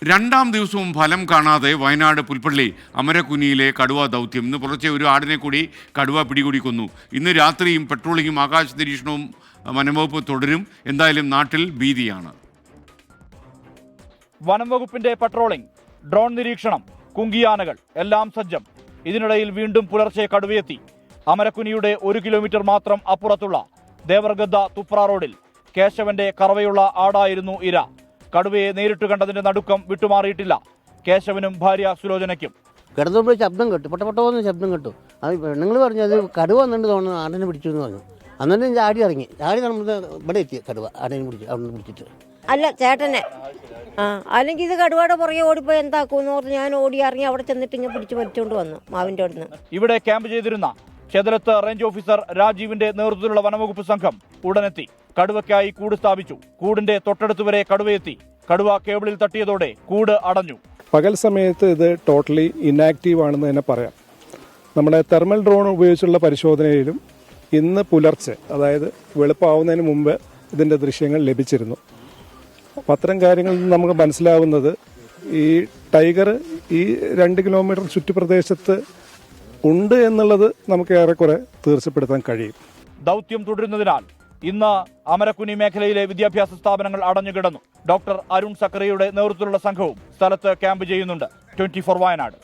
രണ്ടാം ദിവസവും ഫലം കാണാതെ വയനാട് പുൽപ്പള്ളി അമരക്കുനിയിലെ കടുവ ദൗത്യം. ഇന്ന് പുലർച്ചെ ഒരു ആടിനെ കൂടി കടുവ പിടികൂടി കൊന്നു. ഇന്ന് രാത്രിയും പെട്രോളിങ്ങും ആകാശ നിരീക്ഷണവും വനംവകുപ്പ് തുടരും. എന്തായാലും നാട്ടിൽ ഭീതിയാണ്. വനംവകുപ്പിന്റെ പെട്രോളിംഗ്, ഡ്രോൺ നിരീക്ഷണം, കുങ്കിയാനകൾ എല്ലാം സജ്ജം. ഇതിനിടയിൽ വീണ്ടും പുലർച്ചെ കടുവയെത്തി. അമരക്കുനിയുടെ 1 കിലോമീറ്റർ മാത്രം അപ്പുറത്തുള്ള ദേവർഗദ്ദ തുപ്ര റോഡിൽ കേശവന്റെ കറവയുള്ള ആടായിരുന്നു ഇര. കടുവയെ നേരിട്ട് കണ്ടതിന്റെ നടുക്കം വിട്ടുമാറിയിട്ടില്ല കേശവനും ഭാര്യ സുലോചനയ്ക്കും. കിടന്നുമ്പോൾ ശബ്ദം കേട്ടു, പൊട്ടപ്പൊട്ടോന്ന് ശബ്ദം കേട്ടു. അത് പെണ്ണുങ്ങൾ പറഞ്ഞു അത് കടുവ വന്നിട്ട് തോന്നുന്നു, ആടിനെ പിടിച്ചു എന്ന് പറഞ്ഞു. അന്നേരം ചാടി ഇറങ്ങി. ചാടി നമ്മൾ ഇവിടെ എത്തി. കടുവ ആടിനെ പിടിച്ചു. അവിടെ നിന്ന് പിടിച്ചിട്ട് അല്ല ചേട്ടനെ അല്ലെങ്കിൽ ഇത് കടുവയുടെ പുറകെ ഓടിപ്പോയി എന്താക്കുമെന്ന് ഓർത്ത് ഞാൻ ഓടി ഇറങ്ങി അവിടെ ചെന്നിട്ട് ഇങ്ങനെ പിടിച്ച് വലിച്ചുകൊണ്ട് വന്നു മാവിൻ്റെ അടുത്ത്. ഇവിടെ ക്യാമ്പ് ചെയ്തിരുന്ന ചെതലത്ത് റേഞ്ച് ഓഫീസർ രാജീവിന്റെ നേതൃത്വത്തിലുള്ള വനംവകുപ്പ് സംഘം ഉടനെത്തി കടുവയ്ക്കായി കൂട് സ്ഥാപിച്ചു. കൂടിന്റെ തൊട്ടടുത്ത് വരെ കടുവയെത്തി. കടുവ കേബിളിൽ തട്ടിയതോടെ കൂട് അടഞ്ഞു. പകൽ സമയത്ത് ഇത് ടോട്ടലി ഇനാക്റ്റീവ് ആണെന്ന് തന്നെ പറയാം. നമ്മുടെ തെർമൽ ഡ്രോൺ ഉപയോഗിച്ചുള്ള പരിശോധനയിലും ഇന്ന് പുലർച്ചെ, അതായത് വെളുപ്പാവുന്നതിന് മുമ്പ് ഇതിൻ്റെ ദൃശ്യങ്ങൾ ലഭിച്ചിരുന്നു. അപ്പം അത്തരം കാര്യങ്ങളിൽ നിന്ന് നമുക്ക് മനസ്സിലാവുന്നത് ഈ ടൈഗർ ഈ 2 കിലോമീറ്റർ ചുറ്റുപ്രദേശത്ത് ഉണ്ട് എന്നുള്ളത് നമുക്ക് ഏറെക്കുറെ തീർച്ചപ്പെടുത്താൻ കഴിയും. ദൗത്യം തുടരുന്നതിനാൽ ഇന്ന് അമരക്കുനി മേഖലയിലെ വിദ്യാഭ്യാസ സ്ഥാപനങ്ങൾ അടഞ്ഞുകിടന്നു. ഡോക്ടർ അരുൺ സക്കറിയുടെ നേതൃത്വത്തിലുള്ള സംഘവും സ്ഥലത്ത് ക്യാമ്പ് ചെയ്യുന്നുണ്ട്. 24 വയനാട്.